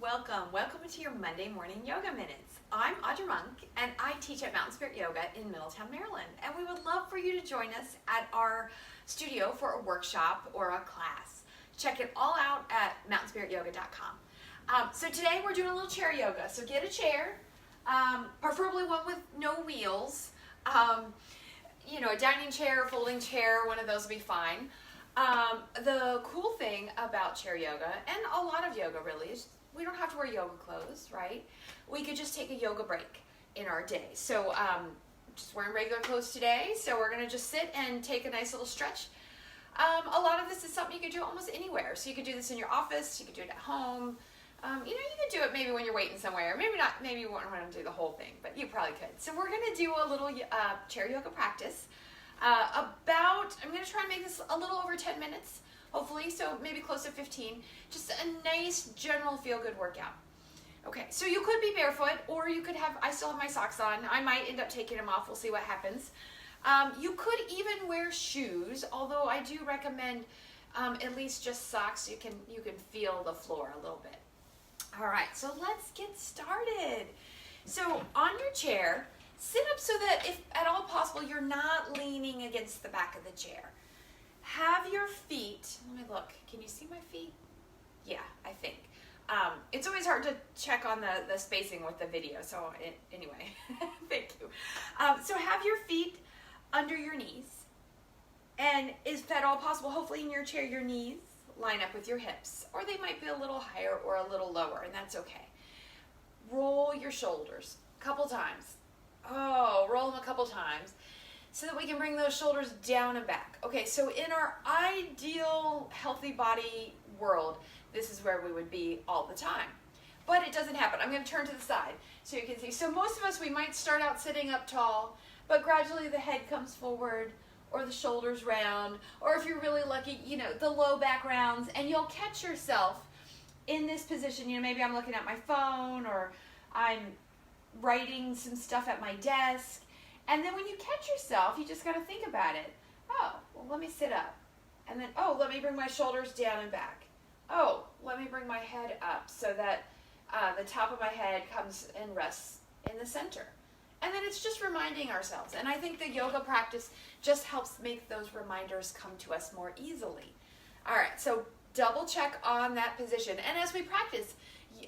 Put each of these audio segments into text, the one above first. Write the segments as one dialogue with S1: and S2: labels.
S1: Welcome to your Monday morning yoga minutes. I'm Audra Monk and I teach at Mountain Spirit Yoga in Middletown, Maryland. And we would love for you to join us at our studio for a workshop or a class. Check it all out at mountainspirityoga.com. So today we're doing a little chair yoga. So get a chair, preferably one with no wheels. A dining chair, folding chair, one of those will be fine. The cool thing about chair yoga, and a lot of yoga really, is we don't have to wear yoga clothes, right? We could just take a yoga break in our day. So just wearing regular clothes today, so we're gonna just sit and take a nice little stretch. A lot of this is something you could do almost anywhere. So you could do this in your office, you could do it at home. You could do it maybe when you're waiting somewhere, maybe not, maybe you won't want to do the whole thing, but you probably could. So we're gonna do a little chair yoga practice. I'm gonna try and make this a little over 10 minutes, hopefully, so maybe close to 15. Just a nice general feel-good workout. Okay, so you could be barefoot, or you could have, I still have my socks on. I might end up taking them off, we'll see what happens. You could even wear shoes, although I do recommend at least just socks so you can feel the floor a little bit. All right, so let's get started. So on your chair, sit up so that if at all possible, you're not leaning against the back of the chair. Have your feet, let me look, can you see my feet? Yeah, I think. It's always hard to check on the spacing with the video, so anyway, thank you. So have your feet under your knees, and if at all possible, hopefully in your chair, your knees line up with your hips, or they might be a little higher or a little lower, and that's okay. Roll your shoulders a couple times. Roll them a couple times so that we can bring those shoulders down and back. Okay, so in our ideal healthy body world, this is where we would be all the time. But it doesn't happen. I'm going to turn to the side so you can see. So most of us, we might start out sitting up tall, but gradually the head comes forward, or the shoulders round, or if you're really lucky, the low back rounds, and you'll catch yourself in this position. Maybe I'm looking at my phone, or I'm writing some stuff at my desk, and then when you catch yourself, you just got to think about it. Let me sit up, and then let me bring my shoulders down and back. Let me bring my head up so that the top of my head comes and rests in the center. And then it's just reminding ourselves, and I think the yoga practice just helps make those reminders come to us more easily. All right, so double check on that position, and as we practice,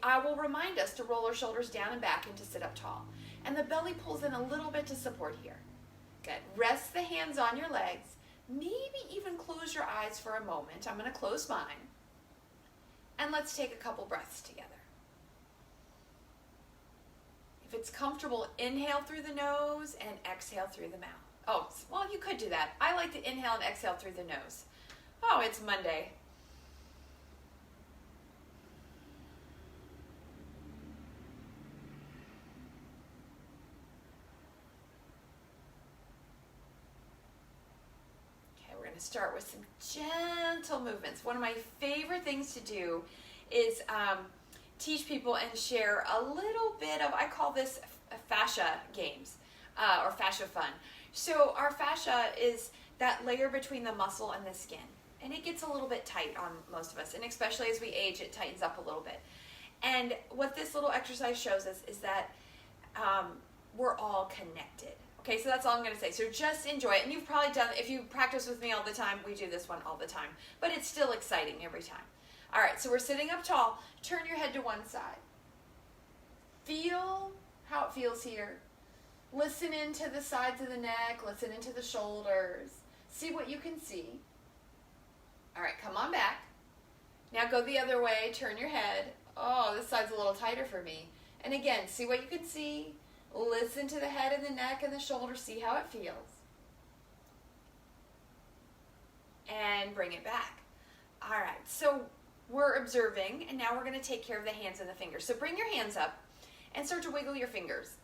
S1: I will remind us to roll our shoulders down and back and to sit up tall. And the belly pulls in a little bit to support here. Good. Rest the hands on your legs. Maybe even close your eyes for a moment. I'm going to close mine. And let's take a couple breaths together. If it's comfortable, inhale through the nose and exhale through the mouth. You could do that. I like to inhale and exhale through the nose. It's Monday. Start with some gentle movements. One of my favorite things to do is teach people and share a little bit of, I call this fascia games or fascia fun. So our fascia is that layer between the muscle and the skin, and it gets a little bit tight on most of us, and especially as we age, it tightens up a little bit. And what this little exercise shows us is that we're all connected. Okay, so that's all I'm going to say. So just enjoy it. And you've probably done, if you practice with me all the time, we do this one all the time. But it's still exciting every time. All right, so we're sitting up tall. Turn your head to one side. Feel how it feels here. Listen into the sides of the neck. Listen into the shoulders. See what you can see. All right, come on back. Now go the other way. Turn your head. This side's a little tighter for me. And again, see what you can see. Listen to the head and the neck and the shoulders, see how it feels. And bring it back. All right, so we're observing, and now we're going to take care of the hands and the fingers. So bring your hands up and start to wiggle your fingers.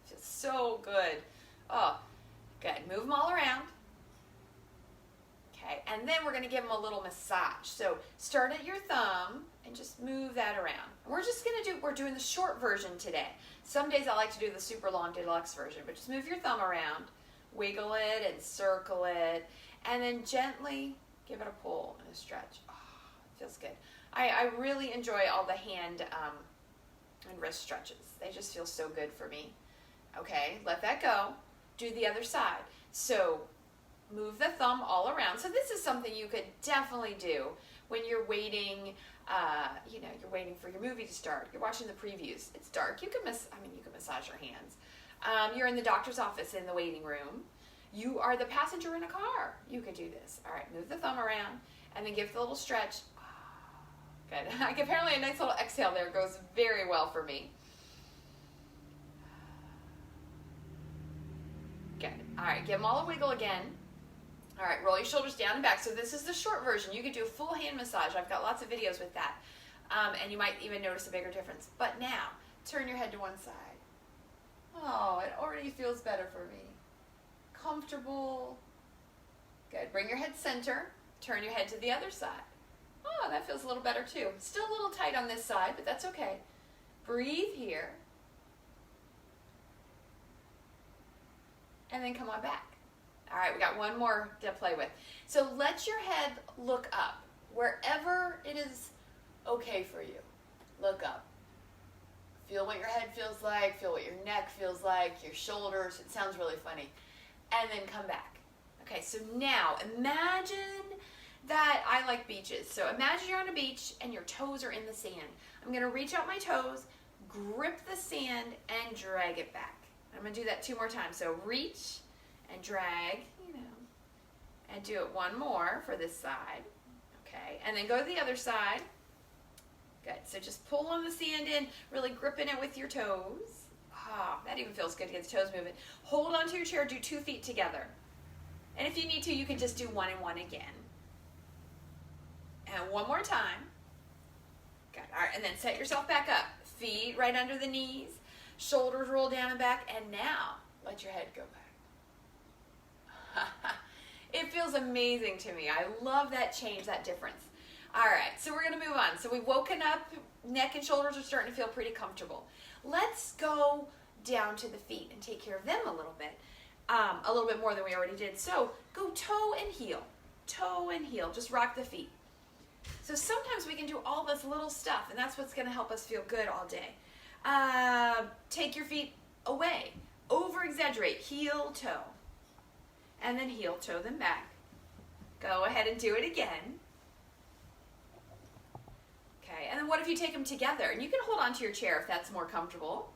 S1: Feels so good. Good. Move them all around. Okay, and then we're going to give them a little massage. So start at your thumb and just move that around. And we're doing the short version today. Some days I like to do the super long deluxe version, but just move your thumb around, wiggle it and circle it, and then gently give it a pull and a stretch. Feels good. I really enjoy all the hand and wrist stretches. They just feel so good for me. Okay, let that go. Do the other side. So move the thumb all around. So this is something you could definitely do when you're waiting, you're waiting for your movie to start. You're watching the previews. It's dark. You can massage your hands. You're in the doctor's office in the waiting room. You are the passenger in a car. You could do this. All right, move the thumb around and then give the little stretch. Good. Apparently a nice little exhale there goes very well for me. Good. All right, give them all a wiggle again. All right, roll your shoulders down and back. So this is the short version. You could do a full hand massage. I've got lots of videos with that. And you might even notice a bigger difference. But now, turn your head to one side. Oh, it already feels better for me. Comfortable. Good. Bring your head center. Turn your head to the other side. Oh, that feels a little better too. Still a little tight on this side, but that's okay. Breathe here. And then come on back. All right, we got one more to play with. So let your head look up. Wherever it is okay for you, look up. Feel what your head feels like, feel what your neck feels like, your shoulders. It sounds really funny. And then come back. Okay, so now imagine that I like beaches. So imagine you're on a beach and your toes are in the sand. I'm going to reach out my toes, grip the sand, and drag it back. I'm going to do that 2 more times. So reach and drag, and do it one more for this side. Okay, and then go to the other side. Good. So just pull on the sand in, really gripping it with your toes. Ah, that even feels good to get the toes moving. Hold onto your chair, do 2 feet together. And if you need to, you can just do 1 and 1 again. And one more time. Good. All right, and then set yourself back up. Feet right under the knees, shoulders roll down and back, and now let your head go back. It feels amazing to me. I love that change, that difference. All right, so we're going to move on. So we've woken up, neck and shoulders are starting to feel pretty comfortable. Let's go down to the feet and take care of them a little bit more than we already did. So go toe and heel, just rock the feet. So sometimes we can do all this little stuff, and that's what's going to help us feel good all day. Take your feet away, over-exaggerate, heel, toe, and then heel, toe them back. Go ahead and do it again. Okay, and then what if you take them together? And you can hold on to your chair if that's more comfortable.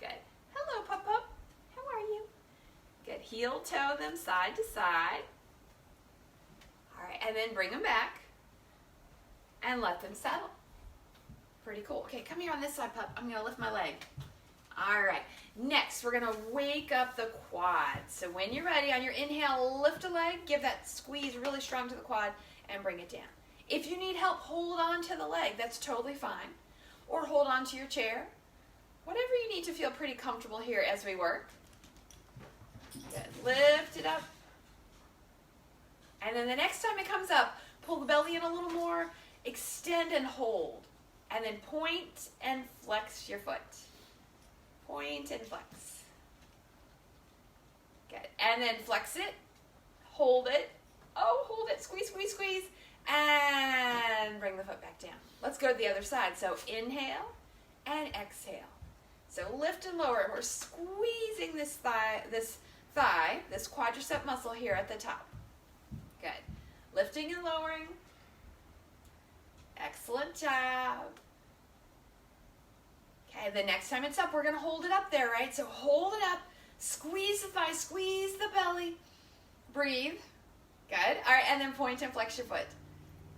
S1: Good. Hello, Pup-Pup. How are you? Good. Heel, toe them side to side. All right, and then bring them back and let them settle. Pretty cool. Okay, come here on this side, Pup. I'm going to lift my leg. All right. Next, we're going to wake up the quad. So when you're ready, on your inhale, lift a leg, give that squeeze really strong to the quad, and bring it down. If you need help, hold on to the leg. That's totally fine. Or hold on to your chair. Whatever you need to feel pretty comfortable here as we work. Good. Lift it up. And then the next time it comes up, pull the belly in a little more, extend and hold. And then point and flex your foot. Point and flex. Good. And then flex it. Hold it. Oh, hold it. Squeeze, squeeze, squeeze. And bring the foot back down. Let's go to the other side. So inhale and exhale. So lift and lower. We're squeezing this quadricep muscle here at the top. Good. Lifting and lowering. Excellent job. Okay, the next time it's up, we're going to hold it up there, right? So hold it up. Squeeze the thigh, squeeze the belly. Breathe. Good. All right, and then point and flex your foot.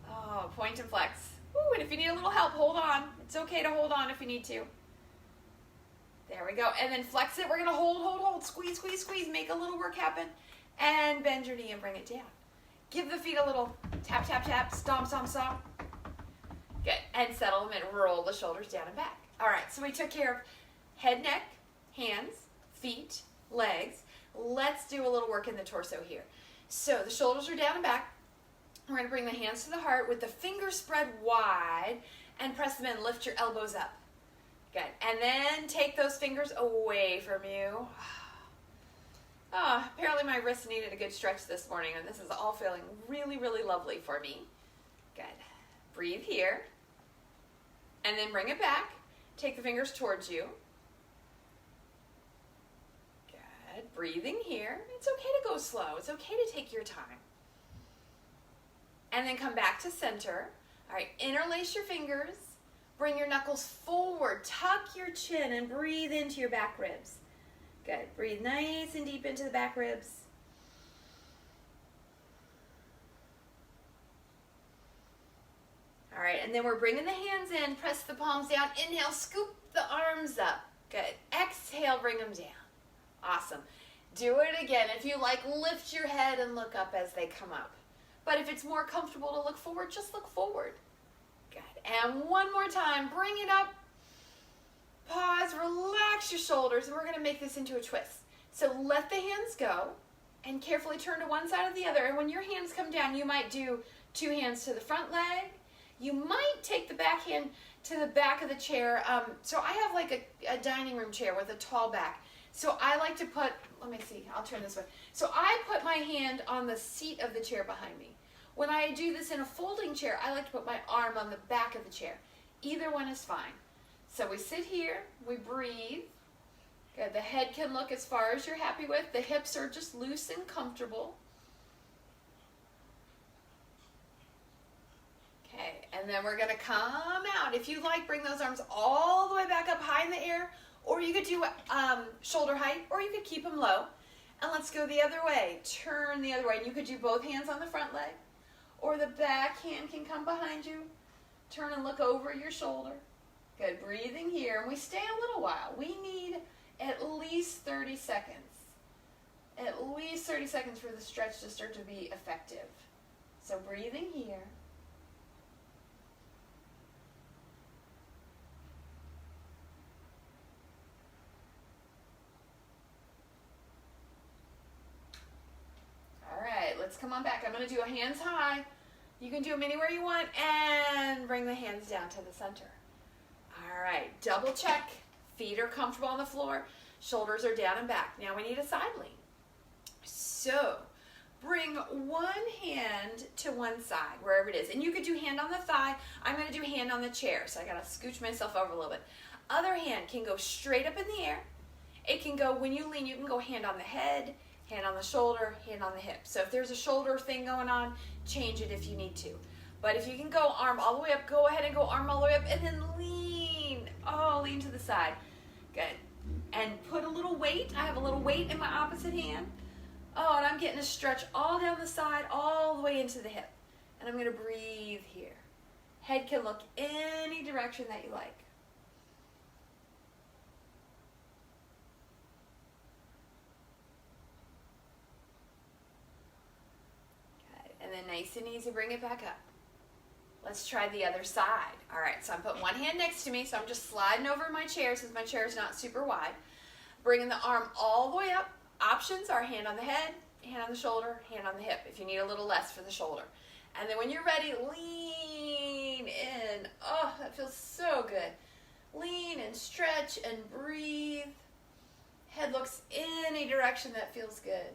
S1: Oh, point and flex. Ooh, and if you need a little help, hold on. It's okay to hold on if you need to. There we go. And then flex it. We're going to hold. Squeeze, squeeze, squeeze. Make a little work happen. And bend your knee and bring it down. Give the feet a little tap, tap, tap. Stomp, stomp, stomp. Good. And settle them and roll the shoulders down and back. All right, so we took care of head, neck, hands, feet, legs. Let's do a little work in the torso here. So the shoulders are down and back. We're going to bring the hands to the heart with the fingers spread wide and press them in. Lift your elbows up. Good. And then take those fingers away from you. Oh, apparently my wrist needed a good stretch this morning, and this is all feeling really, really lovely for me. Good. Breathe here. And then bring it back. Take the fingers towards you. Good. Breathing here. It's okay to go slow. It's okay to take your time. And then come back to center. All right, interlace your fingers. Bring your knuckles forward. Tuck your chin and breathe into your back ribs. Good. Breathe nice and deep into the back ribs. All right, and then we're bringing the hands in. Press the palms down. Inhale, scoop the arms up. Good. Exhale, bring them down. Awesome. Do it again. If you like, lift your head and look up as they come up. But if it's more comfortable to look forward, just look forward. Good. And one more time. Bring it up. Pause. Relax your shoulders. And we're going to make this into a twist. So let the hands go and carefully turn to one side or the other. And when your hands come down, you might do two hands to the front leg. You might take the back hand to the back of the chair. So I have like a dining room chair with a tall back. So I like to put, let me see, I'll turn this way. So I put my hand on the seat of the chair behind me. When I do this in a folding chair, I like to put my arm on the back of the chair. Either one is fine. So we sit here, we breathe. Good. The head can look as far as you're happy with. The hips are just loose and comfortable. Okay, and then we're going to come out. If you like, bring those arms all the way back up high in the air, or you could do shoulder height, or you could keep them low. And let's go the other way. Turn the other way. And you could do both hands on the front leg, or the back hand can come behind you. Turn and look over your shoulder. Good. Breathing here. And we stay a little while. We need at least 30 seconds. At least 30 seconds for the stretch to start to be effective. So breathing here. Let's come on back. I'm going to do a hands high. You can do them anywhere you want and bring the hands down to the center. All right, double check. Feet are comfortable on the floor. Shoulders are down and back. Now we need a side lean. So bring one hand to one side, wherever it is. And you could do hand on the thigh. I'm going to do hand on the chair, so I got to scooch myself over a little bit. Other hand can go straight up in the air. It can go, when you lean, you can go hand on the head, hand on the shoulder, hand on the hip. So if there's a shoulder thing going on, change it if you need to. But if you can go arm all the way up, go ahead and go arm all the way up and then lean. Oh, lean to the side. Good. And put a little weight. I have a little weight in my opposite hand. Oh, and I'm getting a stretch all down the side, all the way into the hip. And I'm going to breathe here. Head can look any direction that you like. And then nice and easy, bring it back up. Let's try the other side. All right, so I'm putting one hand next to me, so I'm just sliding over my chair since my chair is not super wide. Bringing the arm all the way up. Options are hand on the head, hand on the shoulder, hand on the hip, if you need a little less for the shoulder. And then when you're ready, lean in. Oh, that feels so good. Lean and stretch and breathe. Head looks any direction that feels good.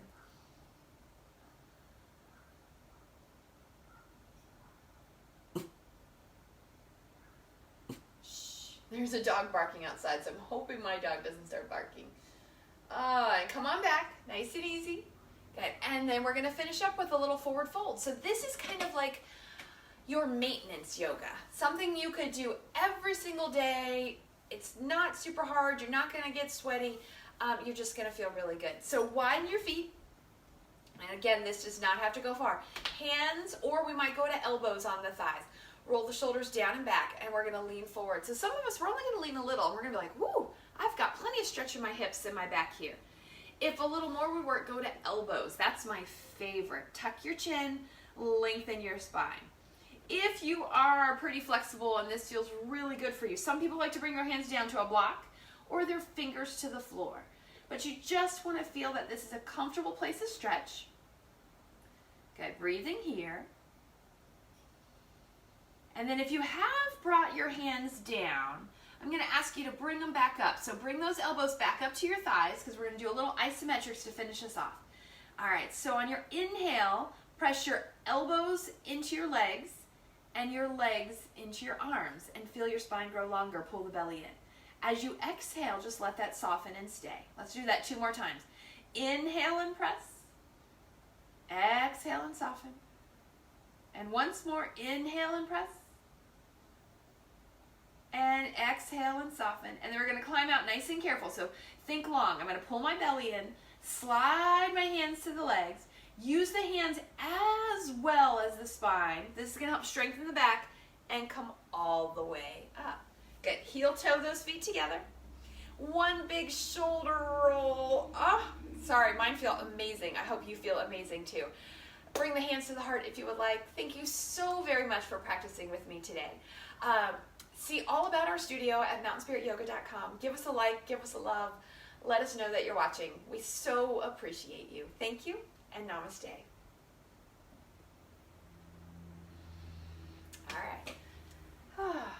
S1: There's a dog barking outside, so I'm hoping my dog doesn't start barking. And come on back, nice and easy. Okay, and then we're gonna finish up with a little forward fold. So this is kind of like your maintenance yoga. Something you could do every single day. It's not super hard, you're not gonna get sweaty. You're just gonna feel really good. So widen your feet. And again, this does not have to go far. Hands, or we might go to elbows on the thighs. Roll the shoulders down and back, and we're going to lean forward. So some of us, we're only going to lean a little, and we're going to be like, woo, I've got plenty of stretch in my hips and my back here. If a little more would work, go to elbows. That's my favorite. Tuck your chin, lengthen your spine. If you are pretty flexible and this feels really good for you, some people like to bring their hands down to a block or their fingers to the floor. But you just want to feel that this is a comfortable place to stretch. Okay, breathing here. And then if you have brought your hands down, I'm going to ask you to bring them back up. So bring those elbows back up to your thighs because we're going to do a little isometrics to finish us off. All right, so on your inhale, press your elbows into your legs. and your legs into your arms and feel your spine grow longer. Pull the belly in. As you exhale, just let that soften and stay. Let's do that 2 more times. Inhale and press. Exhale and soften. And once more, inhale and press. And exhale and soften. And then we're going to climb out nice and careful. So think long. I'm going to pull my belly in, slide my hands to the legs, use the hands as well as the spine. This is going to help strengthen the back and come all the way up. Good. Heel toe those feet together. One big shoulder roll. Oh, sorry, mine feel amazing. I hope you feel amazing too. Bring the hands to the heart if you would like. Thank you so very much for practicing with me today. See all about our studio at mountainspirityoga.com. Give us a like, give us a love. Let us know that you're watching. We so appreciate you. Thank you, and namaste. All right.